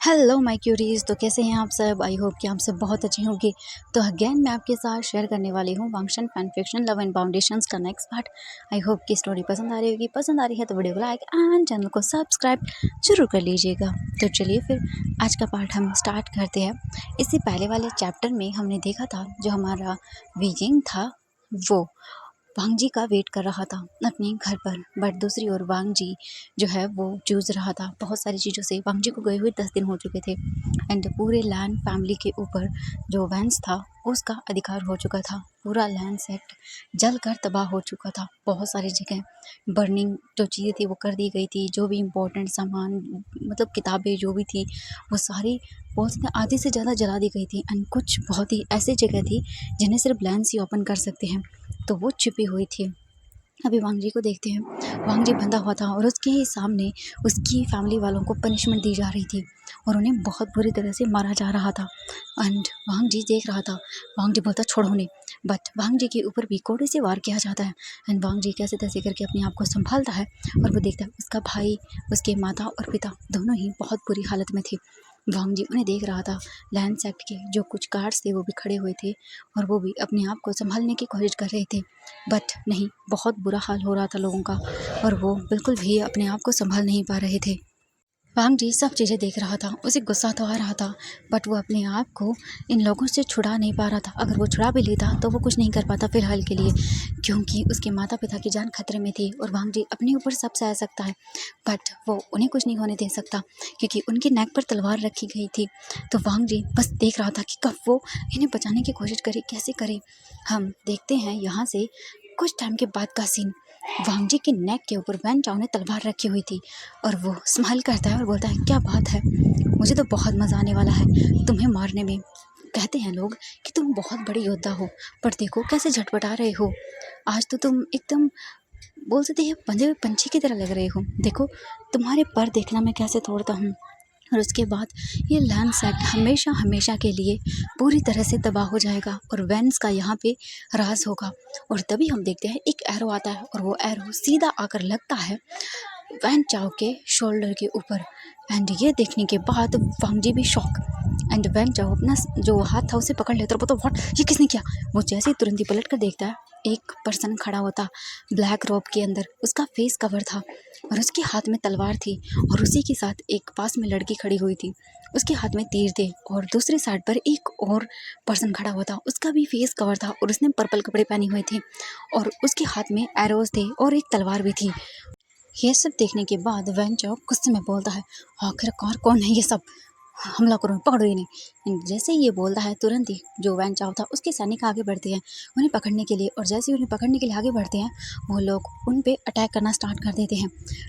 Hello my curies. तो कैसे हैं आप सब? आई होप कि आप सब बहुत अच्छे होंगे। तो अगेन मैं आपके साथ शेयर करने वाली हूँ Wangxian fan fiction love and foundations का नेक्स्ट पार्ट। आई होप कि स्टोरी पसंद आ रही होगी। पसंद आ रही है तो वीडियो को लाइक एंड चैनल को सब्सक्राइब जरूर कर लीजिएगा। तो चलिए फिर आज का पार्ट हम स्टार्ट करते हैं। इससे पहले वाले चैप्टर में हमने देखा था जो हमारा वीजिंग था वो वांग जी का वेट कर रहा था अपने घर पर, बट दूसरी ओर वांग जी जो है वो जूझ रहा था बहुत सारी चीज़ों से। वांग जी को गए हुए 10 दिन हो चुके थे एंड पूरे लैंड फैमिली के ऊपर जो वैंस था उसका अधिकार हो चुका था। पूरा लैंड सेक्ट जल कर तबाह हो चुका था। बहुत सारी जगह बर्निंग जो चीज़ें थी वो कर दी गई थी। जो भी इम्पोर्टेंट सामान मतलब किताबें जो भी थी वो सारी बहुत आधे से ज़्यादा जला दी गई थी एंड कुछ बहुत ही ऐसी जगह थी जिन्हें सिर्फ लैंस ही ओपन कर सकते हैं, तो वो छिपी हुई थी। अभी वांग जी को देखते हैं। वांग जी बंधा हुआ था और उसके ही सामने उसकी फैमिली वालों को पनिशमेंट दी जा रही थी और उन्हें बहुत बुरी तरह से मारा जा रहा था एंड वांग जी देख रहा था। वांग जी बोलता छोड़ो उन्हें, बट वांग जी के ऊपर भी कोड़े से वार किया जाता है एंड वांग जी कैसे तैसे करके अपने आप को संभालता है और वो देखता है उसका भाई, उसके माता और पिता दोनों ही बहुत बुरी हालत में थे। वांग जी उन्हें देख रहा था। लैंड सेक्ट के जो कुछ गार्ड्स थे वो भी खड़े हुए थे और वो भी अपने आप को संभालने की कोशिश कर रहे थे, बट नहीं, बहुत बुरा हाल हो रहा था लोगों का और वो बिल्कुल भी अपने आप को संभाल नहीं पा रहे थे। वांग जी सब चीज़ें देख रहा था। उसे गुस्सा तो आ रहा था बट वो अपने आप को इन लोगों से छुड़ा नहीं पा रहा था। अगर वो छुड़ा भी लेता तो वो कुछ नहीं कर पाता फ़िलहाल के लिए, क्योंकि उसके माता पिता की जान खतरे में थी और वांग जी अपने ऊपर सब सह सकता है बट वो उन्हें कुछ नहीं होने दे सकता क्योंकि उनकी नेक पर तलवार रखी गई थी। तो वांग जी बस देख रहा था कि कब वो इन्हें बचाने की कोशिश करे, कैसे करे। हम देखते हैं यहाँ से कुछ टाइम के बाद का सीन। वांग जी के नेक के ऊपर वैन चाओ ने तलवार रखी हुई थी और वो स्माइल करता है और बोलता है क्या बात है, मुझे तो बहुत मज़ा आने वाला है तुम्हें मारने में। कहते हैं लोग कि तुम बहुत बड़े योद्धा हो, पर देखो कैसे झटपटा रहे हो। आज तो तुम एकदम बोल सकते हैं बंधे हुए पंछी की तरह लग रहे हो। देखो तुम्हारे पर देखना मैं कैसे तोड़ता हूँ। और उसके बाद ये लैंड सेक्ट हमेशा हमेशा के लिए पूरी तरह से तबाह हो जाएगा और वेंस का यहाँ पे राज होगा। और तभी हम देखते हैं एक एरो आता है और वो एरो सीधा आकर लगता है वैन चाओ के शोल्डर के ऊपर एंड ये देखने के बाद वांग जी भी शॉक एंड वैन चाओ अपना जो हाथ था उसे पकड़ लेता और बोलता व्हाट, ये किसने किया। वो जैसे ही तुरंत ही पलट कर देखता है एक पर्सन खड़ा होता ब्लैक रोब के अंदर, उसका फेस कवर था और उसके हाथ में तलवार थी और उसी के साथ एक पास में लड़की खड़ी हुई थी, उसके हाथ में तीर थे और दूसरी साइड पर एक और पर्सन खड़ा हुआ था, उसका भी फेस कवर था और उसने पर्पल कपड़े पहने हुए थे और उसके हाथ में एरोज थे और एक तलवार भी थी। ये सब देखने के बाद वैन चाओ गुस्से में बोलता है आखिरकार कौन है ये सब, हमला करो, पकड़ो इन्हें। जैसे ही ये बोलता है तुरंत ही जो वैन चाओ था उसके सैनिक आगे बढ़ते हैं उन्हें पकड़ने के लिए और जैसे ही उन्हें पकड़ने के लिए आगे बढ़ते हैं वो लोग उन पे अटैक करना स्टार्ट कर देते हैं।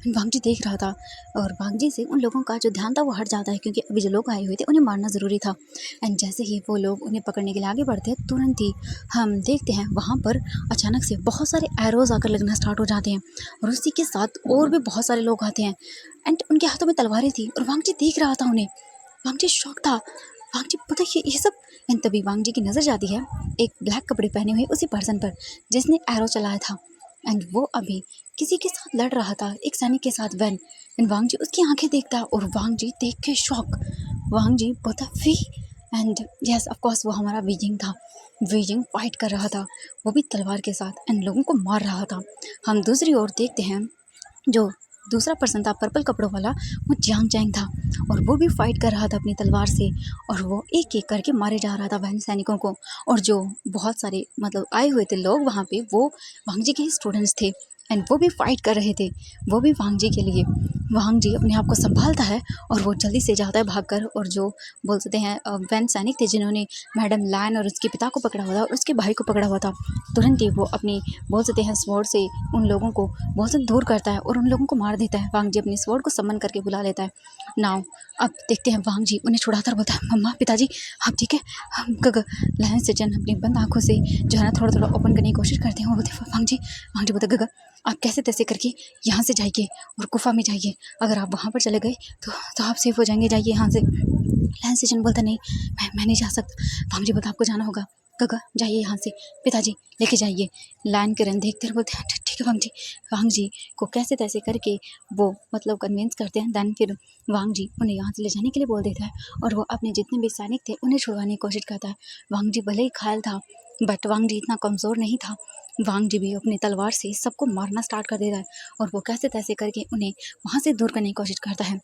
वांग जी देख रहा था और वांग जी से उन लोगों का जो ध्यान था वो हट जाता है क्योंकि अभी जो लोग आए हुए थे उन्हें मारना ज़रूरी था। एंड जैसे ही वो लोग उन्हें पकड़ने के लिए आगे बढ़ते हैं तुरंत ही हम देखते हैं वहाँ पर अचानक से बहुत सारे एरोज आकर लगना स्टार्ट हो जाते हैं और उसी के साथ और भी बहुत सारे लोग आते हैं एंड उनके हाथों में तलवारें थी और वांग जी देख रहा था उन्हें। वांग जी शॉक था। वांग जी पता ये सब। एंड तभी वांग जी की नज़र जाती है एक ब्लैक कपड़े पहने हुए उसी पर्सन पर जिसने एरो चलाया था एंड वो अभी किसी के साथ लड़ रहा था, एक सैनिक के साथ वैन। एंड वांग जी उसकी आंखें देखता है और वांग जी देख के शॉक। वांग जी बोलता we and yes of course वो हमारा वीजिंग था। वीजिंग फाइट कर रहा था वो भी तलवार के साथ एंड लोगों को मार रहा था। हम दूसरी ओर देखते हैं जो दूसरा पर्सन था पर्पल कपड़ों वाला वो जियांग चैंग था और वो भी फाइट कर रहा था अपनी तलवार से और वो एक एक करके मारे जा रहा था वैन सैनिकों को। और जो बहुत सारे मतलब आए हुए थे लोग वहाँ पे वो वांग जी के ही स्टूडेंट्स थे एंड वो भी फाइट कर रहे थे, वो भी वांग जी के लिए। वांग जी अपने आप को संभालता है और वो जल्दी से जाता है भागकर और जो बोल सकते हैं वैन सैनिक थे जिन्होंने मैडम लैन और उसके पिता को पकड़ा हुआ था और उसके भाई को पकड़ा हुआ था, तुरंत ही वो अपनी बोल सकते हैं स्वॉर्ड से उन लोगों को बहुत से दूर करता है और उन लोगों को मार देता है। वांग जी अपनी स्वॉर्ड को समन करके बुला लेता है। नाउ अब देखते हैं वांग जी उन्हें छुड़ाकर बोलता है मम्मा पिताजी आप ठीक है। हम लहन से जन अपनी बंद आंखों से जो है ना थोड़ा थोड़ा ओपन करने की कोशिश करते हैं। वो बोलते वांग जी बोलते गगा आप कैसे तैसे करके यहाँ से जाइए और गुफा में जाइए, अगर आप वहाँ पर चले गए तो आप सेफ हो जाएंगे, जाइए यहाँ से। लहन से जन बोलता नहीं मैं नहीं जा सकता। वांग जी बोलता आपको जाना होगा। गगा जाइए यहाँ से, पिताजी लेके जाइए। लायन किरण देखते हैं बोलते हैं ठीक है वांग जी। वांग जी को कैसे तैसे करके वो मतलब कन्विंस करते हैं। दैन फिर वांग जी उन्हें यहाँ से ले जाने के लिए बोल देता है और वो अपने जितने भी सैनिक थे उन्हें छुड़वाने की कोशिश करता है। वांग जी भले ही घायल था बट वांग जी इतना कमज़ोर नहीं था। वांग जी भी अपनी तलवार से सबको मारना स्टार्ट कर देता है और वो कैसे तैसे करके उन्हें वहाँ से दूर करने की कोशिश करता है।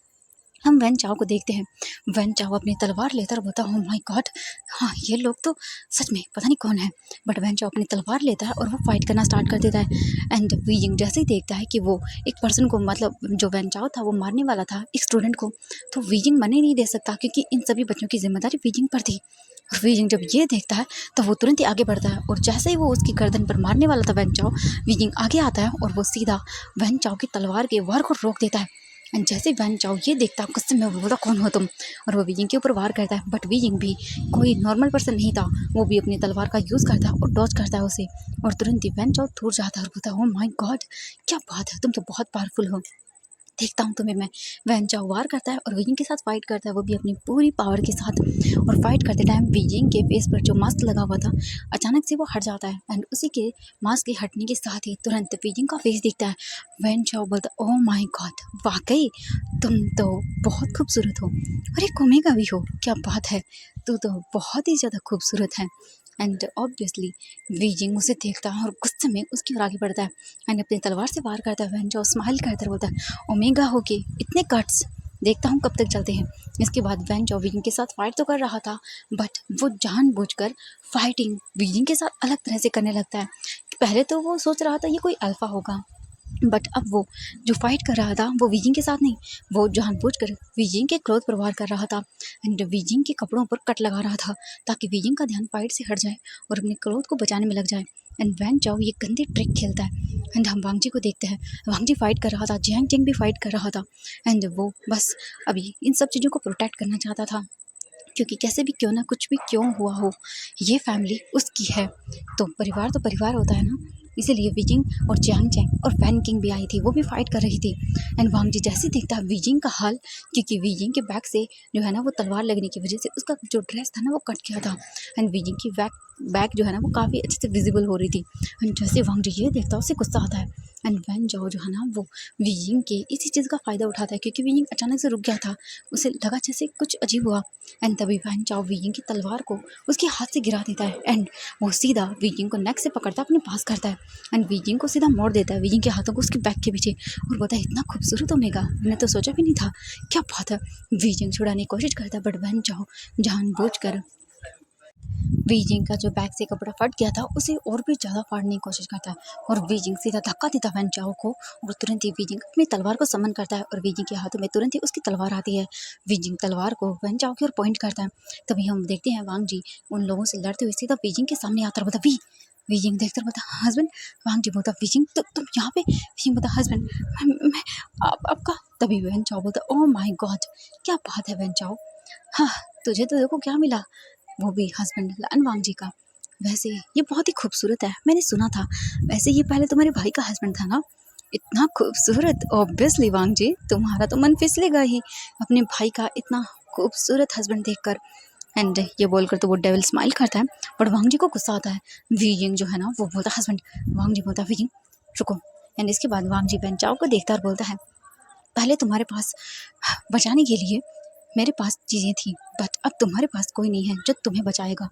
हम वैन चाओ को देखते हैं। वैन चाओ अपनी तलवार लेकर बोलता है, ओह माय गॉड, हाँ ये लोग तो सच में पता नहीं कौन है। बट वैन चाओ अपनी तलवार लेता है और वो फाइट करना स्टार्ट कर देता है। एंड वीजिंग जैसे ही देखता है कि वो एक पर्सन को मतलब जो वैन चाओ था वो मारने वाला था एक स्टूडेंट को, तो वीजिंग मरने नहीं दे सकता क्योंकि इन सभी बच्चों की जिम्मेदारी वीजिंग पर थी। और वीजिंग जब ये देखता है तो वो तुरंत ही आगे बढ़ता है और जैसे ही वो उसकी गर्दन पर मारने वाला था वैन चाओ, वीजिंग आगे आता है और वो सीधा वैन चाओ की तलवार के वार को रोक देता है। एंड जैसे वैन चाओ ये देखता है गुस्से में, वो बोलता कौन हो तुम, और वो वीजिंग के ऊपर वार करता है। बट वीजिंग भी कोई नॉर्मल पर्सन नहीं था, वो भी अपनी तलवार का यूज़ करता है और डॉज करता है उसे, और तुरंत ही वैन चाओ दूर जाता है और बोलता है ओह माय गॉड, क्या बात है, तुम तो बहुत पावरफुल हो, देखता हूँ तुम्हें मैं। वैन चाओ वार करता है और वीजिंग के साथ फाइट करता है, वो भी अपनी पूरी पावर के साथ। और फाइट करते टाइम वीजिंग के फेस पर जो मास्क लगा हुआ था अचानक से वो हट जाता है एंड उसी के मास्क के हटने के साथ ही तुरंत वीजिंग का फेस दिखता है। वैन चाओ बोलता ओह माय गॉड, वाकई तुम तो बहुत खूबसूरत हो, और एक ओमेगा भी हो, क्या बात है, तू तो बहुत ही ज़्यादा खूबसूरत है। एंड ऑब्वियसली वीजिंग उसे देखता है और गुस्से में उसकी ओर आगे बढ़ता है एंड अपनी तलवार से वार करता है। वैन चाओ स्माइल करता है, बोलता है ओमेगा हो के इतने कट्स, देखता हूँ कब तक चलते हैं। इसके बाद वैन चाओ वीजिंग के साथ फाइट तो कर रहा था बट वो जानबूझकर फाइटिंग वीजिंग के साथ अलग तरह से करने लगता है। पहले तो वो सोच रहा था ये कोई अल्फा होगा, बट अब वो जो फाइट कर रहा था वो वीजिंग के साथ नहीं, वो जानबूझकर वीजिंग के क्लोथ पर वार कर रहा था एंड वीजिंग के कपड़ों पर कट लगा रहा था ताकि वीजिंग का ध्यान फाइट से हट जाए और अपने क्लोथ को बचाने में लग जाए। एंड वैन चाओ ये गंदी ट्रिक खेलता है एंड हम वांग जी को देखते हैं। वांग जी फाइट कर रहा था, जियांग चिंग भी फाइट कर रहा था एंड वो बस अभी इन सब चीज़ों को प्रोटेक्ट करना चाहता था क्योंकि कैसे भी क्यों ना कुछ भी क्यों हुआ हो ये फैमिली उसकी है, तो परिवार होता है ना। इसीलिए वीजिंग और जियांग चैंग और वैन किंग भी आई थी, वो भी फाइट कर रही थी। एंड वांग जी जैसे ही देखता है वीजिंग का हाल, क्योंकि वीजिंग के बैक से जो है ना वो तलवार लगने की वजह से उसका जो ड्रेस था ना वो कट गया था एंड वीजिंग की बैक जो है ना वो काफ़ी अच्छे से विजिबल हो रही थी। एंड जैसे वांग जी ये देखता है उसे गुस्सा आता है एंड वैन जाओ जो है ना वो वीजिंग के इसी चीज़ का फ़ायदा उठाता है क्योंकि वीजिंग अचानक से रुक गया था, उसे लगा जैसे कुछ अजीब हुआ एंड तभी वैन चाओ वीजिंग की तलवार को उसके हाथ से गिरा देता है एंड वो सीधा वीजिंग को नेक से पकड़ता अपने पास करता है एंड वीजिंग को सीधा मोड़ देता है वीजिंग के हाथों को उसके बैक के पीछे और बोलता है इतना खूबसूरत ओमेगा, मैंने तो सोचा भी नहीं था, क्या बात है। वीजिंग छुड़ाने की कोशिश करता है बट वैन चाओ जानबूझकर वीजिंग का जो बैग से कपड़ा फट गया था उसे और भी ज़्यादा फाड़ने की कोशिश करता है और वीजिंग सीधा धक्का देता है वैन चाओ को और तुरंत ही वीजिंग अपनी तलवार को समन करता है और वीजिंग के हाथों में तुरंत ही उसकी तलवार आती है। वीजिंग तलवार को वैन चाओ की ओर पॉइंट करता है, तभी हम देखते हैं वांग जी उन लोगों से लड़ते हुए सीधा वीजिंग के सामने आता है। बोलता वीजिंग देखकर बोलता हस्बैंड। वांग जी बोलता वीजिंग तो तुम यहाँ पे। वीजिंग बोलता हस्बैंड मैं आपका। तभी वैन चाओ बोलता ओह माय गॉड, क्या बात है वैन चाओ, हाँ तुझे तो देखो क्या मिला, वो भी हस्बैंड लान वांग जी का। वैसे ये बहुत ही खूबसूरत है, मैंने सुना था, वैसे ये पहले तुम्हारे भाई का हस्बैंड था ना, इतना खूबसूरत, ऑब्वियसली वांग जी तुम्हारा तो मन फिसलेगा ही अपने भाई का इतना खूबसूरत हस्बैंड देखकर। एंड ये बोलकर तो वो डेविल स्माइल करता है बट वांग जी को गुस्सा आता है। वीजिंग जो है ना वो बोलता हस्बैंड, वांग जी बोलता वीजिंग रुको। एंड इसके बाद वांग जी बेन चाओ को देखता और बोलता है पहले तुम्हारे पास बचाने के लिए मेरे पास चीज़ें थी बट अब तुम्हारे पास कोई नहीं है जो तुम्हें बचाएगा।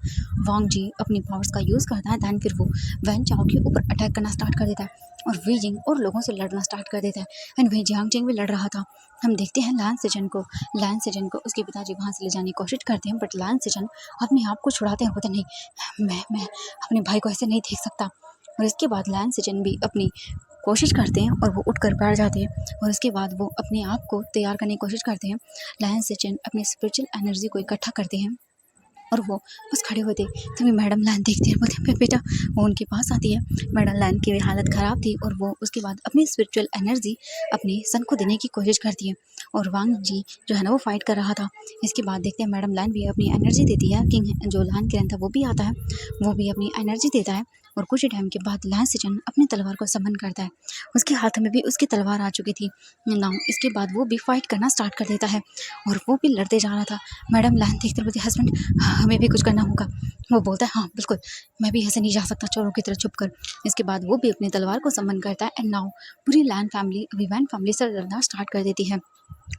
वांग जी अपनी पावर्स का यूज़ करता है दैन फिर वो वैन चाओ के ऊपर अटैक करना स्टार्ट कर देता है और वीजिंग और लोगों से लड़ना स्टार्ट कर देता है एंड वहीं जियांग चेंग भी लड़ रहा था। हम देखते हैं लैन सेजन को उसके पिताजी वहाँ से ले जाने की कोशिश करते हैं बट लैन सेजन अपने आप को छुड़ाते हैं, बोलते नहीं मैं अपने भाई को ऐसे नहीं देख सकता। और इसके बाद लैन सेजन भी अपनी कोशिश करते हैं और वो उठकर बैठ जाते हैं और उसके बाद वो अपने आप को तैयार करने की कोशिश करते हैं। लायन सेचन अपनी स्पिरिचुअल एनर्जी को इकट्ठा करते हैं और वो बस खड़े होते, तभी मैडम लाइन देखती है, बोलते हैं बेटा। वो उनके पास आती है, मैडम लाइन की हालत ख़राब थी और वो उसके बाद अपनी स्पिरिचुअल एनर्जी अपने सन को देने की कोशिश करती है और वांग जी जो है ना वो फाइट कर रहा था। इसके बाद देखते हैं मैडम लाइन भी अपनी एनर्जी देती है, किंग जो लान किरण था वो भी आता है, वो भी अपनी एनर्जी देता है और कुछ ही टाइम के बाद लैन सिजन अपनी तलवार को समन करता है। उसके हाथ में भी उसकी तलवार आ चुकी थी। नाउ इसके बाद वो भी फाइट करना स्टार्ट कर देता है और वो भी लड़ते जा रहा था। मैडम लैन देखते बोलती, हस्बैंड हमें भी कुछ करना होगा। वो बोलता है हाँ बिल्कुल, मैं भी ऐसे नहीं जा सकता चोरों की तरह छुप कर। इसके बाद वो भी अपनी तलवार को समन करता है एंड नाउ पूरी लैन फैमिली अभी वैन फैमिली से लड़ना स्टार्ट कर देती है।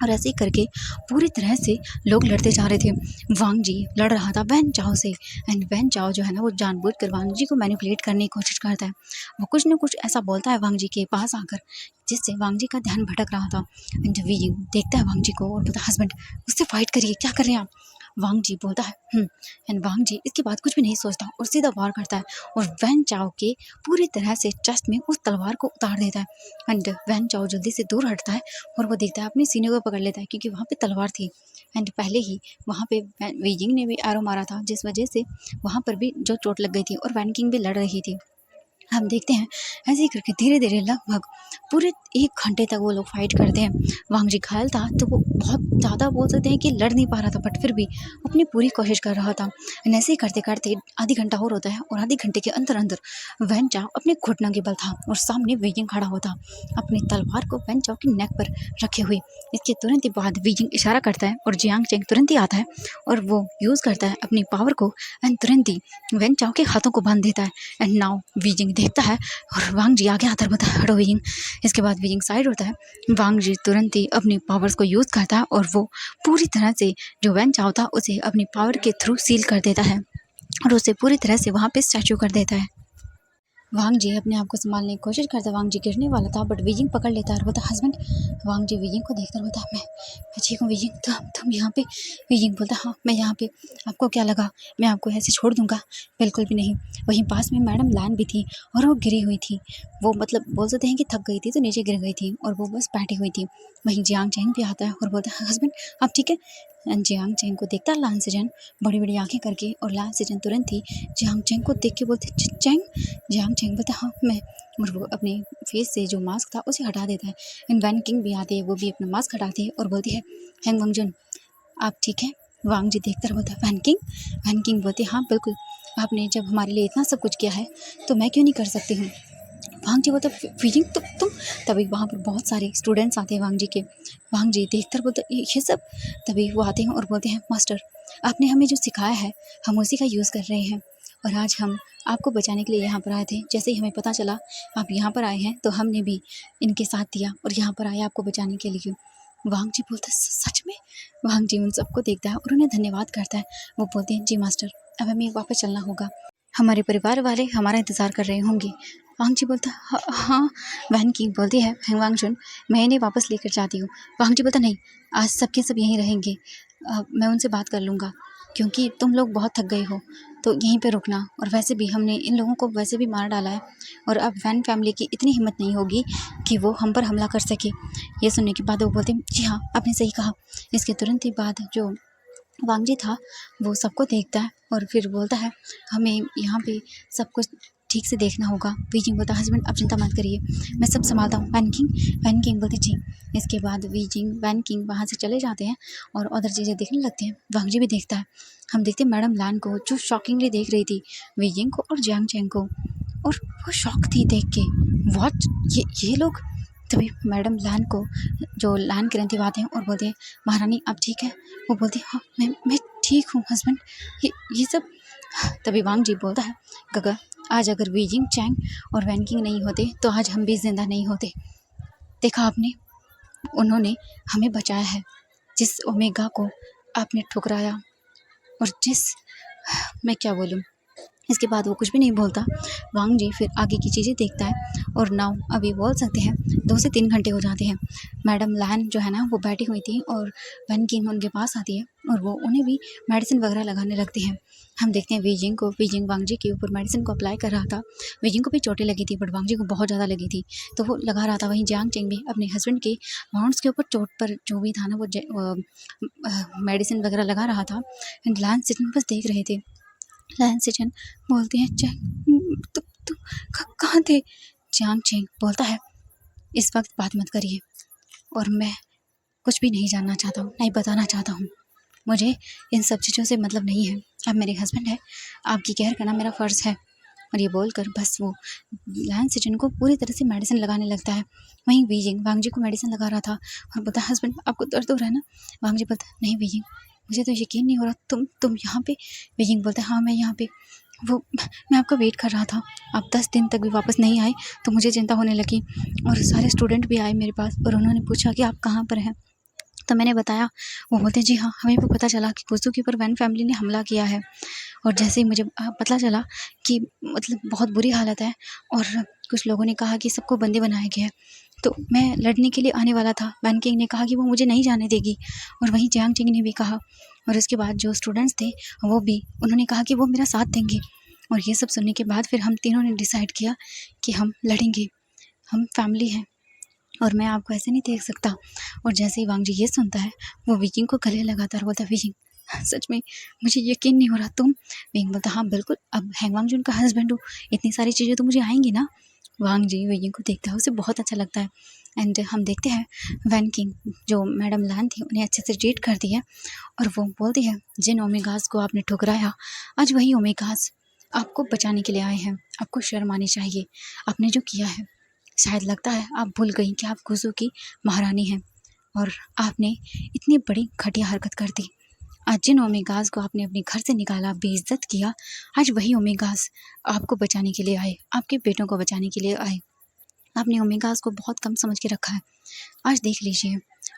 और ऐसे ही करके पूरी तरह से लोग लड़ते जा रहे थे। वांग जी लड़ रहा था वैन चाओ से एंड वैन चाओ जो है ना वो जानबूझकर वांग जी को मैनिपुलेट करने की कोशिश करता है। वो कुछ न कुछ ऐसा बोलता है वांग जी के पास आकर जिससे वांग जी का ध्यान भटक रहा था। एंड वी देखता है वांग जी को और बोलता है हस्बैंड उससे फाइट करिए, क्या कर रहे हैं आप। वांग जी बोलता है एंड वांग जी इसके बाद कुछ भी नहीं सोचता और सीधा वार करता है और वैन चाओ के पूरी तरह से चेस्ट में उस तलवार को उतार देता है। एंड वैन चाओ जल्दी से दूर हटता है और वो देखता है अपनी सीने को पकड़ लेता है क्योंकि वहाँ पे तलवार थी। एंड पहले ही वहाँ पे वीजिंग ने भी एरो मारा था जिस वजह से वहाँ पर भी जो चोट लग गई थी और वैन किंग भी लड़ रही थी। हम देखते हैं ऐसे ही करके धीरे धीरे लगभग पूरे 1 घंटे तक वो लोग फाइट करते हैं। वांग जी घायल था तो वो बहुत ज़्यादा बोल सकते हैं कि लड़ नहीं पा रहा था बट फिर भी अपनी पूरी कोशिश कर रहा था। एंड ऐसे ही करते करते आधी घंटा और होता है और आधी घंटे के अंदर अंदर वैन चाओ अपने घुटनों के बल था और सामने वीजिंग खड़ा होता अपनी तलवार को वैन चाओ की नेक पर रखे हुए। इसके तुरंत ही बाद वीजिंग इशारा करता है और जियांग चेंग तुरंत ही आता है और वो यूज़ करता है अपनी पावर को एंड तुरंत ही वैन चाओ के हाथों को बांध देता है। एंड नाउ वीजिंग देखता है और वांग जी आगे आता है, बोलता है हटो वीजिंग। इसके बाद वीजिंग साइड होता है। वांग जी तुरंत ही अपनी पावर्स को यूज़ करता है और वो पूरी तरह से जो वैन चाओ था उसे अपनी पावर के थ्रू सील कर देता है और उसे पूरी तरह से वहाँ पे स्टैचू कर देता है। वांग जी अपने आप को संभालने की कोशिश करता है। वांग जी गिरने वाला था बट वीजिंग पकड़ लेता है और बोलता हस्बैंड। वांग जी वीजिंग को देखकर बोलता मैं ठीक हूँ वीजिंग, तुम यहाँ पे। वीजिंग बोलता हाँ मैं यहाँ पे, आपको क्या लगा मैं आपको ऐसे छोड़ दूंगा, बिल्कुल भी नहीं। वहीं पास में मैडम लैन भी थी और वो गिरी हुई थी। वो मतलब बोल सकते हैं कि थक गई थी तो नीचे गिर गई थी और वो बस बैठी हुई थी। वहीं जियांग चेंग भी आता है और बोलता है हस्बैंड आप ठीक है। जियांग चेंग को देखता है लान सिजन बड़ी बड़ी आंखें करके और लान सिजन तुरंत ही जियांग चेंग को देख के बोलते चेंग। जियांग चेंग बोलता हाँ मैं, और वो अपने फेस से जो मास्क था उसे हटा देता है। एंड वैन किंग भी आती है, वो भी अपना मास्क हटाती है और बोलती है हैंग वांगजुन आप ठीक है। वांग जी देखकर बोलता है वैन किंग। वैन किंग बोलती हाँ बिल्कुल, आपने जब हमारे लिए इतना सब कुछ किया है तो मैं क्यों नहीं कर सकती हूँ। वांग जी बोलता वीजिंग तुम। तभी वहाँ पर बहुत सारे स्टूडेंट्स आते हैं वांग जी के। वांग जी देखकर बोलते ये सब। तभी वो आते हैं और बोलते हैं मास्टर आपने हमें जो सिखाया है हम उसी का यूज़ कर रहे हैं और आज हम आपको बचाने के लिए यहाँ पर आए थे। जैसे ही हमें पता चला आप यहाँ पर आए हैं तो हमने भी इनके साथ दिया और यहाँ पर आए आपको बचाने के लिए। वांग जी बोलता है सच में। वांग जी उन सबको देखता है और उन्हें धन्यवाद करता है। वो बोलते हैं जी मास्टर अब हमें वापस चलना होगा, हमारे परिवार वाले हमारा इंतज़ार कर रहे होंगे। वांग जी बोलता हाँ। वैन किंग बोलती है हैंग वांगजुन मैं इन्हें वापस लेकर जाती हूँ। वांग जी बोलता नहीं, आज सबके सब यहीं रहेंगे। मैं उनसे बात कर लूँगा क्योंकि तुम लोग बहुत थक गए हो तो यहीं पे रुकना। और वैसे भी हमने इन लोगों को वैसे भी मार डाला है और अब वैन फैमिली की इतनी हिम्मत नहीं होगी कि वो हम पर हमला कर सके। ये सुनने के बाद वो बोलते जी हाँ आपने सही कहा। इसके तुरंत ही बाद जो वांग जी था वो सबको देखता है और फिर बोलता है हमें यहाँ पे सब कुछ ठीक से देखना होगा। वीजिंग बोलता हस्बैंड आप चिंता मत करिए मैं सब संभालता हूँ। वैन किंग बोलते जी। इसके बाद वीजिंग वैन किंग वहाँ से चले जाते हैं और अदर चीज़ें देखने लगते हैं। वांग जी भी देखता है। हम देखते हैं मैडम लैन को जो शॉकिंगली देख रही थी वीजिंग को और जियांग चेंग को और वो शॉक थी देख के व्हाट ये लोग। तभी मैडम लैन को जो लैन की रंती आते हैं और बोलते हैं महारानी आप ठीक है। वो बोलती है हाँ मैं ठीक हूँ हस्बैंड। ये सब। तभी वांग जी बोलता है गगा आज अगर वीजिंग चैंग और वैन किंग नहीं होते तो आज हम भी जिंदा नहीं होते। देखा आपने उन्होंने हमें बचाया है। जिस ओमेगा को आपने ठुकराया और जिस मैं क्या बोलूँ। इसके बाद वो कुछ भी नहीं बोलता। वांग जी फिर आगे की चीज़ें देखता है और नाउ अभी बोल सकते हैं 2 से 3 घंटे हो जाते हैं। मैडम लैन जो है ना वो बैठी हुई थी और वैन किंग उनके पास आती है और वो उन्हें भी मेडिसिन वगैरह लगाने लगती हैं। हम देखते हैं वीजिंग वांग जी के ऊपर मेडिसिन को अप्लाई कर रहा था। वीजिंग को भी चोटें लगी थी बट वांग जी को बहुत ज़्यादा लगी थी तो वो लगा रहा था। वहीं जियांग चेंग भी अपने हस्बैंड के माउंट्स के ऊपर चोट पर जो भी था ना वो मेडिसिन वगैरह लगा रहा था। एंड लैन सिटन बस देख रहे थे। लैन सिचन बोलते हैं चेंग तुम कहाँ थे। जियांग चेंग बोलता है इस वक्त बात मत करिए और मैं कुछ भी नहीं जानना चाहता हूँ नहीं बताना चाहता हूँ। मुझे इन सब चीज़ों से मतलब नहीं है। आप मेरे हस्बैंड हैं, आपकी केयर करना मेरा फ़र्ज़ है। और ये बोलकर बस वो लैन सिजन को पूरी तरह से मेडिसिन लगाने लगता है। वहीं वीजिंग वांग जी को मेडिसिन लगा रहा था और बोलता हस्बैंड आपको दर्द हो रहा है ना। वांग जी बोलता नहीं वीजिंग मुझे तो यकीन नहीं हो रहा तुम यहाँ पे। वीजिंग बोलता है हाँ मैं यहाँ पे, वो मैं आपका वेट कर रहा था, आप 10 दिन तक भी वापस नहीं आए तो मुझे चिंता होने लगी और सारे स्टूडेंट भी आए मेरे पास और उन्होंने पूछा कि आप कहाँ पर हैं। तो मैंने बताया। वो बोलते हैं जी हाँ हमें भी पता चला कि कुसू के ऊपर वैन फैमिली ने हमला किया है और जैसे ही मुझे पता चला कि मतलब बहुत बुरी हालत है और कुछ लोगों ने कहा कि सबको बंदी बनाया गया है तो मैं लड़ने के लिए आने वाला था। वैन किंग ने कहा कि वो मुझे नहीं जाने देगी और वहीं जियांग चिंग ने भी कहा और उसके बाद जो स्टूडेंट्स थे वो भी उन्होंने कहा कि वो मेरा साथ देंगे। और ये सब सुनने के बाद फिर हम तीनों ने डिसाइड किया कि हम लड़ेंगे, हम फैमिली हैं और मैं आपको ऐसे नहीं देख सकता। और जैसे ही वांग जी ये सुनता है वो विजिंग को गले लगाता है, बोलता है विजिंग सच में मुझे यकीन नहीं हो रहा तुम। विजिंग बोलता हाँ बिल्कुल, अब हैंगवांग जी उनका हस्बैंड हो, इतनी सारी चीज़ें तो मुझे आएंगी ना। वांग जी विजिंग को देखता है, उसे बहुत अच्छा लगता है। एंड हम देखते हैं वैन किंग जो मैडम लैन थी उन्हें अच्छे से ट्रीट करती है और वो बोलती है जिन ओमेगास को आपने ठुकराया आज वही ओमेगास आपको बचाने के लिए आए हैं, आपको शर्म आनी चाहिए आपने जो किया है। शायद लगता है आप भूल गई कि आप गुजू की महारानी हैं और आपने इतनी बड़ी घटिया हरकत कर दी। आज जिन ओमेगास को आपने अपने घर से निकाला, बेइज्जत किया, आज वही ओमेगास आपको बचाने के लिए आए, आपके बेटों को बचाने के लिए आए। आपने ओमेगास को बहुत कम समझ के रखा है। आज देख लीजिए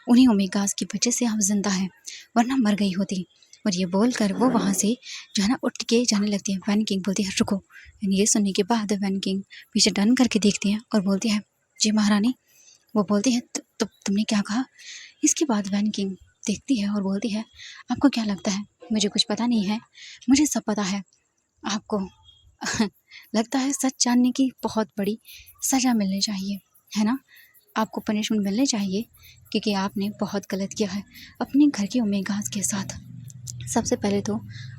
उन्हीं ओमेगास की वजह से आप जिंदा हैं, वरना मर गई होती। और ये बोलकर वो वहाँ से जो है ना उठ के जाने लगती है। वैन किंग बोलती है रुको। ये सुनने के बाद वैन किंग पीछे टर्न करके देखती है और बोलती है जी महारानी। वो बोलती है तुमने क्या कहा। इसके बाद वैन किंग देखती है और बोलती है आपको क्या लगता है मुझे कुछ पता नहीं है, मुझे सब पता है। आपको लगता है सच जानने की बहुत बड़ी सज़ा मिलनी चाहिए, है ना, आपको पनिशमेंट मिलनी चाहिए क्योंकि आपने बहुत गलत किया है अपने घर के ओमेगास के साथ। सबसे पहले तो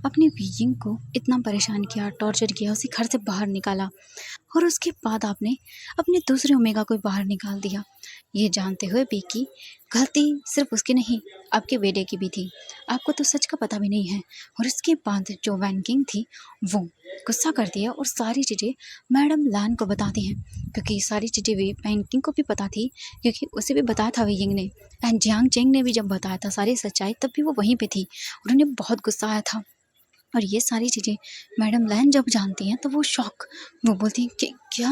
अपने बीजिंग को इतना परेशान किया, टॉर्चर किया, उसे घर से बाहर निकाला और उसके बाद आपने अपने दूसरे ओमेगा को बाहर निकाल दिया, ये जानते हुए भी कि गलती सिर्फ उसकी नहीं आपके बेटे की भी थी। आपको तो सच का पता भी नहीं है। और इसके बाद जो वैन किंग थी वो गुस्सा करती है और सारी चीज़ें मैडम लैन को बताती हैं क्योंकि सारी चीज़ें वैन किंग को भी पता थी क्योंकि उसे भी बताया था वीइंग ने। एंड जियांग चेंग ने भी जब बताया था सारी सच्चाई तब भी वो वहीं पे थी और उन्हें बहुत गुस्सा आया था। और ये सारी चीज़ें मैडम लैन जब जानती हैं तो वो शॉक, वो बोलती हैं कि क्या।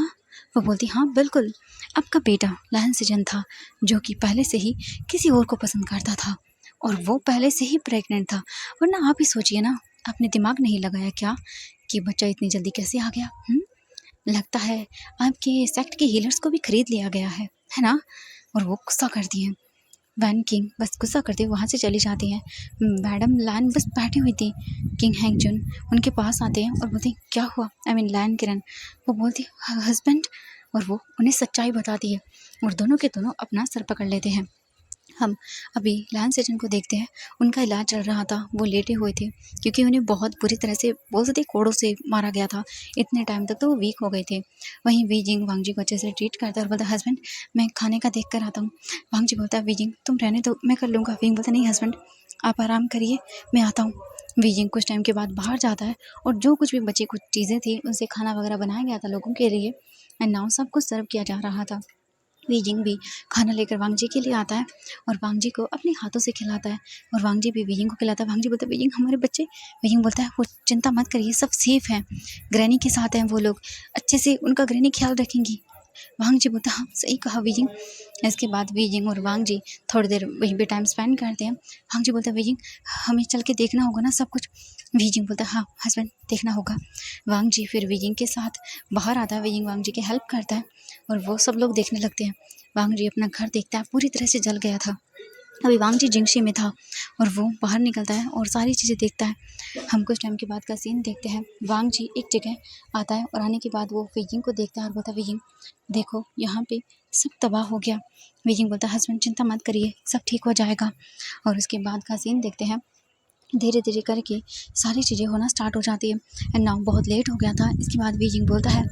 वो बोलती हाँ बिल्कुल, आपका बेटा लैन सिजन था जो कि पहले से ही किसी और को पसंद करता था और वो पहले से ही प्रेग्नेंट था। वरना आप ही सोचिए ना, आपने दिमाग नहीं लगाया क्या कि बच्चा इतनी जल्दी कैसे आ गया। लगता है आपके सेक्ट के हीलर्स को भी खरीद लिया गया है ना। और वो गुस्सा करती हैं। वैन किंग बस गुस्सा करते वहाँ से चली जाती हैं। मैडम लैन बस बैठी हुई थी। किंग हैंगजुन उनके पास आते हैं और बोलते हैं क्या हुआ, आई मीन लैन किरण। वो बोलती हस्बैंड और वो उन्हें सच्चाई बताती है और दोनों के दोनों अपना सर पकड़ लेते हैं। हम अभी लैन सेजन को देखते हैं, उनका इलाज चल रहा था, वो लेटे हुए थे क्योंकि उन्हें बहुत बुरी तरह से बोल सकते कोड़ों से मारा गया था। इतने टाइम तक तो वो वीक हो गए थे। वहीं वीजिंग वांग जी को अच्छे से ट्रीट करता है और बोलता हस्बैंड मैं खाने का देख कर आता हूँ। वांग जी बोलता है वीजिंग तुम रहने दो, मैं कर लूँगा। वीजिंग बोलता नहीं हस्बैंड आप आराम करिए, मैं आता हूँ। वीजिंग कुछ टाइम के बाद बाहर जाता है और जो कुछ भी बची कुछ चीज़ें थी उनसे खाना वगैरह बनाया गया था लोगों के लिए एंड नाउ सब कुछ सर्व किया जा रहा था। वीजिंग भी खाना लेकर वांग जी के लिए आता है और वांग जी को अपने हाथों से खिलाता है और वांग जी भी वीजिंग को खिलाता है। वांग जी बोलता है वीजिंग हमारे बच्चे। वीजिंग बोलता है वो चिंता मत करिए, सब सेफ हैं, ग्रैनी के साथ हैं वो लोग, अच्छे से उनका ग्रैनी ख्याल रखेंगी। वांग जी बोलता हाँ सही कहा वीजिंग। इसके बाद वीजिंग और वांग जी थोड़ी देर वहीं पे टाइम स्पेंड करते हैं। वांग जी बोलता है वीजिंग हमें चल के देखना होगा ना सब कुछ। वीजिंग बोलता है हाँ हस्बैंड देखना होगा। वांग जी फिर वीजिंग के साथ बाहर आता है, वीजिंग वांग जी की हेल्प करता है और वो सब लोग देखने लगते हैं। वांग जी अपना घर देखता है, पूरी तरह से जल गया था। अभी वांग जी जिंगशी में था और वो बाहर निकलता है और सारी चीज़ें देखता है। हम कुछ टाइम के बाद का सीन देखते हैं। वांग जी एक जगह आता है और आने के बाद वो वीजिंग को देखता है और बोलता है वीजिंग देखो यहाँ पे सब तबाह हो गया। वीजिंग बोलता है हस्बैंड चिंता मत करिए, सब ठीक हो जाएगा। और उसके बाद का सीन देखते हैं। धीरे धीरे करके सारी चीज़ें होना स्टार्ट हो जाती है एंड नाउ बहुत लेट हो गया था। इसके बाद वीजिंग बोलता है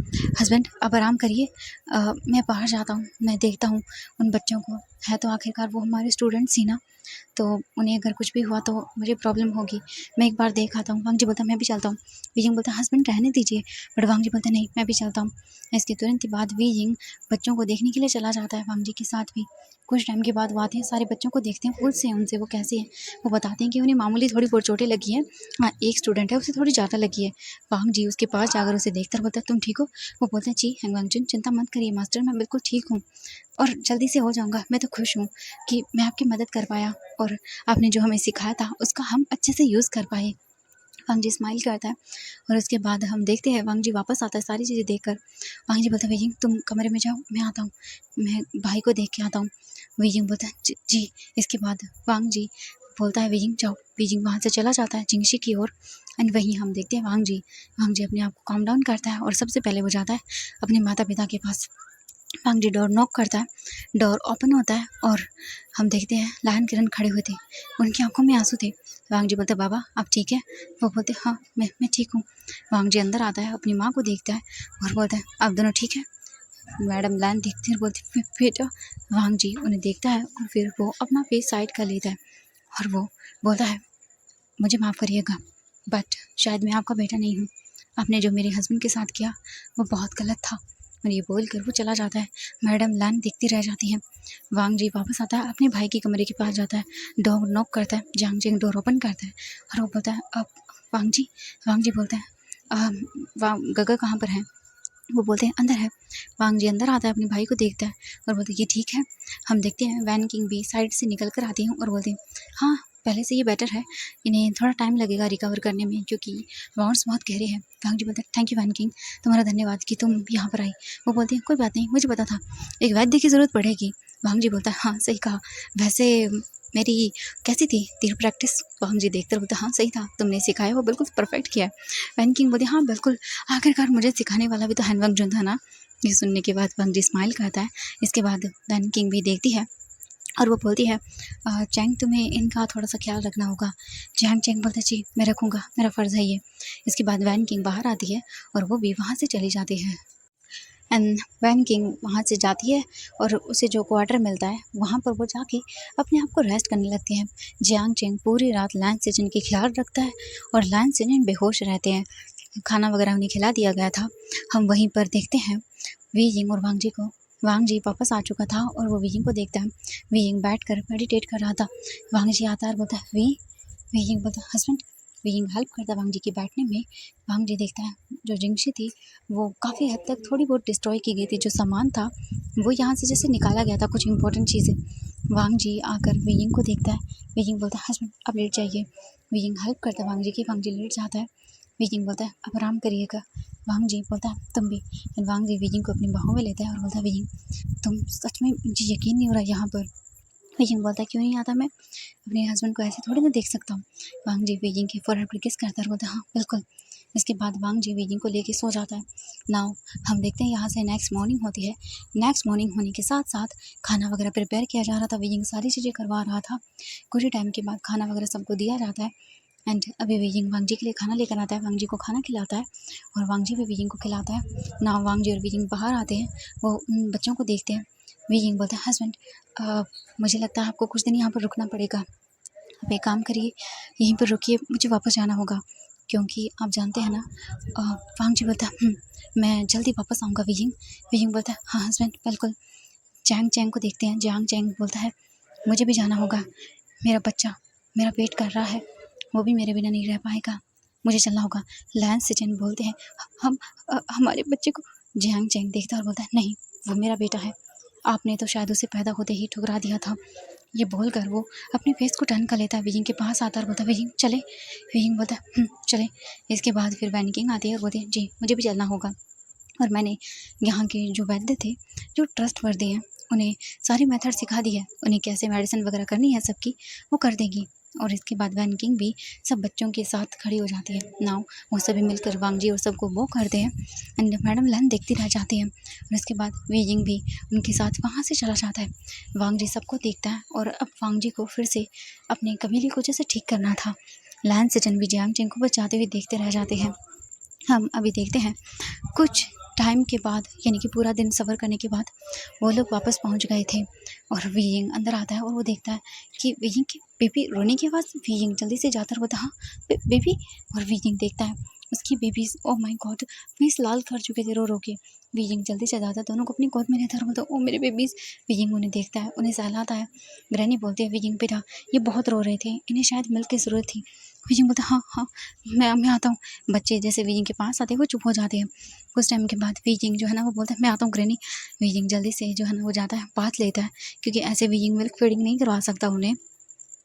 हस्बैंड आप आराम करिए, मैं बाहर जाता हूँ, मैं देखता हूँ उन बच्चों को। है तो आखिरकार वो हमारे स्टूडेंट्स ही ना, तो उन्हें अगर कुछ भी हुआ तो मुझे प्रॉब्लम होगी। मैं एक बार देख आता हूँ। वांग जी बोलता मैं भी चलता हूँ। वी यिंग बोलता हस्बैंड रहने दीजिए, बट वांग जी बोलता नहीं मैं भी चलता हूँ। इसके तुरंत ही बाद वी यिंग बच्चों को देखने के लिए चला जाता है वांग जी के साथ भी। कुछ टाइम के बाद वो आते हैं, सारे बच्चों को देखते हैं, पूछते हैं उनसे वो कैसे हैं। वो बताते हैं कि उन्हें मामूली थोड़ी बहुत चोटें लगी हैं। हाँ, एक स्टूडेंट है उसे थोड़ी ज़्यादा लगी है। वांग जी उसके पास जाकर उसे देखकर बोलता है तुम ठीक हो? वो बोलते हैं जी हैंग वांगचुन चिंता मत करिए मास्टर, मैं बिल्कुल ठीक हूँ और जल्दी से हो जाऊँगा। मैं तो खुश हूँ कि मैं आपकी मदद कर पाया और आपने जो हमें सिखाया था उसका हम अच्छे से यूज़ कर पाए। वांग जी स्माइल करता है और उसके बाद हम देखते हैं वांग जी वापस आता है सारी चीज़ें देखकर। वांग जी बोलता है वेइंग तुम कमरे में जाओ, मैं आता हूँ, मैं भाई को देख के आता हूँ। वेइंग बोलता है जी। इसके बाद वांग जी बोलता है वेइंग जाओ। वेइंग वहाँ से चला जाता है जिंगशी की ओर एंड वहीं हम देखते हैं वांग जी अपने आप को काम डाउन करता है और सबसे पहले वो जाता है अपने माता पिता के पास। वांग जी डोर नॉक करता है, डोर ओपन होता है और हम देखते हैं लायन किरण खड़े हुए थे, उनकी आंखों में आंसू थे। वांग जी बोलते बाबा आप ठीक है? वो बोलते हाँ मैं ठीक हूँ। वांग जी अंदर आता है, अपनी माँ को देखता है और बोलता है आप दोनों ठीक है? मैडम लायन देखती है और बोलती बेटा। वांग जी उन्हें देखता है और फिर वो अपना फेस साइड कर लेता है और वो बोलता है मुझे माफ़ करिएगा बट शायद मैं आपका बेटा नहीं हूँ। आपने जो मेरे हस्बैंड के साथ किया वो बहुत गलत था। और ये बोल कर वो चला जाता है। मैडम लान देखती रह जाती हैं। वांग जी वापस आता है, अपने भाई के कमरे के पास जाता है, डोर नॉक करता है, जांग जिंग डोर ओपन करता है और वो बोलता है अब वांग जी बोलता है गगा कहाँ पर है? वो बोलते हैं अंदर है। वांग जी अंदर आता है, अपने भाई को देखता है और बोलते हैं ये ठीक है। हम देखते हैं वैन किंग भी साइड से निकल कर आती हैं और बोलते हैं हाँ पहले से ये बेटर है, इन्हें थोड़ा टाइम लगेगा रिकवर करने में क्योंकि वाउंड्स बहुत गहरे हैं। वांग जी बोलते हैं थैंक यू वैन किंग, तुम्हारा धन्यवाद कि तुम यहाँ पर आई। वो बोलती हैं कोई बात नहीं, मुझे पता था एक वैद्य की ज़रूरत पड़ेगी। वांग जी बोलता है हाँ सही कहा, वैसे मेरी कैसी थी तीर प्रैक्टिस? वांग जी देखते बोलते हाँ सही था, तुमने सिखाया वो बिल्कुल परफेक्ट किया है। वैन किंग बोलते हाँ बिल्कुल, आखिरकार मुझे सिखाने वाला भी तो हैन वांग जुन था ना। ये सुनने के बाद वांग जी स्माइल करता है। इसके बाद वैन किंग भी देखती है और वो बोलती है चैंग तुम्हें इनका थोड़ा सा ख्याल रखना होगा। चैंग बोलता है जी मैं रखूँगा, मेरा फ़र्ज़ है ये। इसके बाद वैन किंग बाहर आती है और वो भी वहाँ से चली जाती है एंड वैन किंग वहाँ से जाती है और उसे जो क्वार्टर मिलता है वहाँ पर वो जाके अपने आप को रेस्ट करने लगती है। जियांग चेंग पूरी रात लायन सिजन की ख्याल रखता है और लायन सिजन बेहोश रहते हैं। खाना वगैरह उन्हें खिला दिया गया था। हम वहीं पर देखते हैं वी यिंग और वांग जी को। वांग जी वापस आ चुका था और वो वी यिंग को देखता है। वी यिंग बैठ कर मेडिटेट कर रहा था। वांग जी आता है और बोलता है वी यिंग बोलता है हस्बैंड। वी यिंग हेल्प करता है वांग जी के बैठने में। वांग जी देखता है जो जिंगशी थी वो काफ़ी हद तक थोड़ी बहुत डिस्ट्रॉय की गई थी, जो सामान था वो यहाँ से जैसे निकाला गया था, कुछ इंपॉर्टेंट चीज़ें। वांग जी आकर वी यिंग को देखता है। वी यिंग बोलता है हस्बैंड अब लेट जाइए। वी यिंग हेल्प करता है वांग जी की। वांग जी लेट जाता है। वी यिंग बोलता है अब आराम करिएगा। वांग जी बोलता है तुम भी। वांग जी वी यिंग को अपनी बाहों में लेता है और बोलता है वी यिंग तुम सच में, मुझे यकीन नहीं हो रहा यहाँ पर। वी यिंग बोलता है क्यों नहीं आता, मैं अपने हस्बैंड को ऐसे थोड़ी ना देख सकता हूँ। वांग जी वी यिंग के फोरहेड पर किस करता है और बोलता है हाँ बिल्कुल। इसके बाद वांग जी वी यिंग को लेके सो जाता है। नाउ हम देखते हैं यहाँ से नेक्स्ट मॉर्निंग होती है। नेक्स्ट मॉर्निंग होने के साथ साथ खाना वगैरह प्रिपेयर किया जा रहा था। वी यिंग सारी चीज़ें करवा रहा था। कुछ ही टाइम के बाद खाना वगैरह सबको दिया जाता है एंड अभी वी यिंग वांग जी के लिए खाना लेकर आता है। वांग जी को खाना खिलाता है और वांग जी भी वी यिंग को खिलाता है। ना वांग जी और वी यिंग बाहर आते हैं, वो उन बच्चों को देखते हैं। वी यिंग बोलता है हस्बैंड मुझे लगता है आपको कुछ दिन यहाँ पर रुकना पड़ेगा। आप एक काम करिए, यहीं पर रुकिए, मुझे वापस जाना होगा क्योंकि आप जानते हैं ना। वांग जी बोलता है मैं जल्दी वापस आऊँगा वी यिंग। वी यिंग बोलता है हाँ हस्बैंड बिल्कुल। चैंग को देखते हैं। जियांग चैंग बोलता है मुझे भी जाना होगा, मेरा बच्चा मेरा वेट कर रहा है, वो भी मेरे बिना नहीं रह पाएगा, मुझे चलना होगा। लैंस सिचन बोलते हैं हम हमारे बच्चे को। जियांग चैंग देखता है और बोलता है नहीं वो मेरा बेटा है, आपने तो शायद उसे पैदा होते ही ठुकरा दिया था। ये बोलकर वो अपने फेस को टर्न कर लेता है। वी यिंग के पास आता है और बोलता है वी यिंग चले। वी यिंग बोलता है चले। इसके बाद फिर वैन किंग आती है और बोलती है जी मुझे भी चलना होगा और मैंने यहाँ के जो वैद्य थे जो ट्रस्टवर्दी हैं उन्हें सारी मेथड सिखा दी है, उन्हें कैसे मेडिसिन वगैरह करनी है सबकी वो कर देंगी। और इसके बाद वैन किंग भी सब बच्चों के साथ खड़ी हो जाती है। नाउ वो सभी मिलकर वांग जी और सबको वो करते हैं एंड मैडम लन देखती रह जाती है और इसके बाद वी यिंग भी उनके साथ वहाँ से चला जाता है। वांग जी सबको देखता है और अब वांग जी को फिर से अपने कबीले को जैसे ठीक करना था। लैन सिचन भी जियांग चेंग को बचाते हुए देखते रह जाते हैं। हम अभी देखते हैं कुछ टाइम के बाद, यानी कि पूरा दिन सफ़र करने के बाद वो लोग वापस पहुंच गए थे और वीइंग अंदर आता है और वो देखता है कि वीइंग की बेबी रोने की आवाज़। वीइंग जल्दी से जाता है और बोलता है, हाँ बेबी। और वीइंग देखता है उसकी babies, oh my god, face लाल कर चुके थे रो रो के। वीइंग जल्दी से जाता है, दोनों को अपनी गोद में लेता है और बोलता है, ओ मेरे बेबीज। वीइंग उन्हें देखता है, उन्हें सहलाता है। ग्रैनी बोलती है, वीइंग बेटा ये बहुत रो रहे थे, इन्हें शायद मिल्क की ज़रूरत थी। वीइंग बोलता है, हाँ हाँ मैं आता हूँ। बच्चे जैसे वीइंग के पास आते हैं वो चुप हो जाते हैं। कुछ टाइम के बाद वीइंग जो है ना वो बोलता है, मैं आता हूँ ग्रैनी। वीइंग जल्दी से जो है ना वो जाता है, बात लेता है, क्योंकि ऐसे वीइंग मिल्क फीडिंग नहीं करवा सकता उन्हें।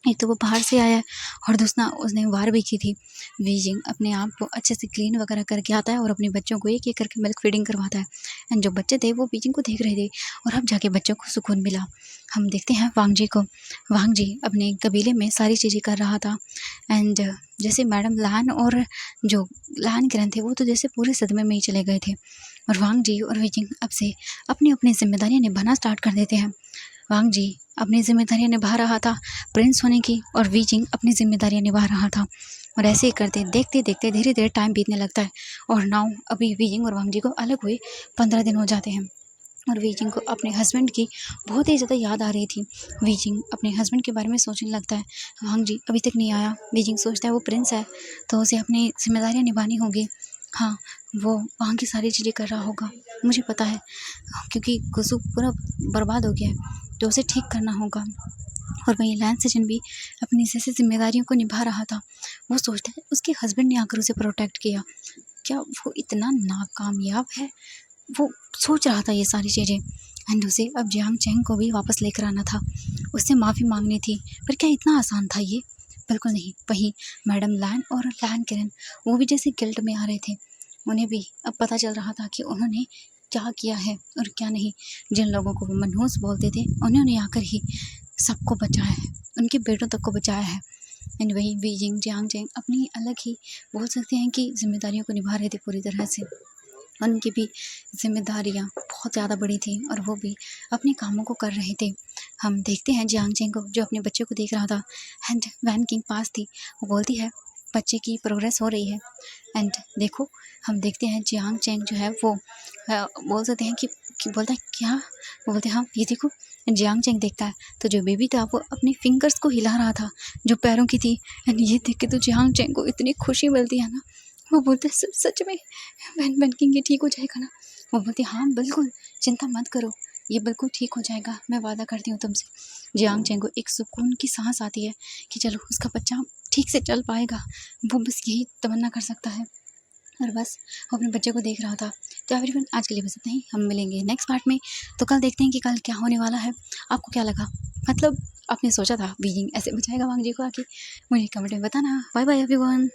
एक तो वो बाहर से आया है और दूसरा उसने वार भी की थी। वीइंग अपने आप को अच्छे से क्लीन वगैरह करके आता है और अपने बच्चों को एक एक करके मिल्क फीडिंग करवाता है। एंड जो बच्चे थे वो वीइंग को देख रहे थे और अब जाके बच्चों को सुकून मिला। हम देखते हैं वांग जी को। वांग जी अपने कबीले में सारी चीज़ें कर रहा था। एंड जैसे मैडम लान और जो लान किरण थे वो तो जैसे पूरे सदमे में ही चले गए थे। और वांग जी और वीइंग अब से अपनी अपनी जिम्मेदारियाँ निभाना स्टार्ट कर देते हैं। वांग जी अपनी जिम्मेदारियां निभा रहा था प्रिंस होने की, और वीजिंग अपनी जिम्मेदारियां निभा रहा था। और ऐसे ही करते देखते देखते धीरे धीरे टाइम बीतने लगता है। और नाउ अभी वीजिंग और वांग जी को अलग हुए 15 दिन हो जाते हैं। और वीजिंग को अपने हस्बैंड की बहुत ही ज़्यादा याद आ रही थी। वीजिंग अपने हस्बैंड के बारे में सोचने लगता है, वांग जी अभी तक नहीं आया। वीजिंग सोचता है वो प्रिंस है तो उसे अपनी जिम्मेदारियाँ निभानी होगी। हाँ, वो वहाँ की सारी चीज़ें कर रहा होगा, मुझे पता है, क्योंकि गुसु पूरा बर्बाद हो गया है तो उसे ठीक करना होगा। और वहीं लैन सचिन भी अपनी जैसे जिम्मेदारियों को निभा रहा था। वो सोचता है उसके हस्बैंड ने आकर उसे प्रोटेक्ट किया, क्या वो इतना नाकामयाब है? वो सोच रहा था ये सारी चीज़ें। एंड उसे अब जियांग चैंग को भी वापस लेकर आना था, उससे माफ़ी मांगनी थी। पर क्या इतना आसान था ये? बिल्कुल नहीं। वहीं मैडम लैन और लैन किरण वो भी जैसे गिल्ट में आ रहे थे। उन्हें भी अब पता चल रहा था कि उन्होंने क्या किया है और क्या नहीं। जिन लोगों को वो मनहूस बोलते थे उन्होंने आकर ही सबको बचाया है, उनके बेटों तक को बचाया है। एंड वही बीजिंग जियांग चैंग अपनी अलग ही बोल सकते हैं कि जिम्मेदारियों को निभा रहे थे पूरी तरह से। उनकी भी जिम्मेदारियाँ बहुत ज़्यादा बड़ी थी और वो भी अपने कामों को कर रहे थे। हम देखते हैं जियांग चैंग को जो अपने बच्चे को देख रहा था। एंड वैन किंग पास थी, वो बोलती है बच्चे की प्रोग्रेस हो रही है। एंड देखो हम देखते हैं जियांग चैंग जो है वो बोल सकते हैं कि बोलता है क्या, वो बोलते हैं हाँ ये देखो। जियांग चैंग देखता है तो जो बेबी था वो अपने फिंगर्स को हिला रहा था जो पैरों की थी। एंड ये देख के तो जियांग चैंग को इतनी खुशी मिलती है ना, वो बोलते हैं सच में वैन वैन किंग ये ठीक हो जाएगा ना? वो बोलती है हाँ बिल्कुल, चिंता मत करो, ये बिल्कुल ठीक हो जाएगा, मैं वादा करती हूँ तुमसे। जियांग चैंग को एक सुकून की सांस आती है कि चलो उसका बच्चा ठीक से चल पाएगा, वो बस यही तमन्ना कर सकता है। और बस वो अपने बच्चे को देख रहा था। तो एवरीवन आज के लिए बस इतना ही, हम मिलेंगे नेक्स्ट पार्ट में। तो कल देखते हैं कि कल क्या होने वाला है। आपको क्या लगा, मतलब आपने सोचा था बीइंग ऐसे बचाएगा वांग जी को आके? मुझे कमेंट में बताना। Bye bye everyone.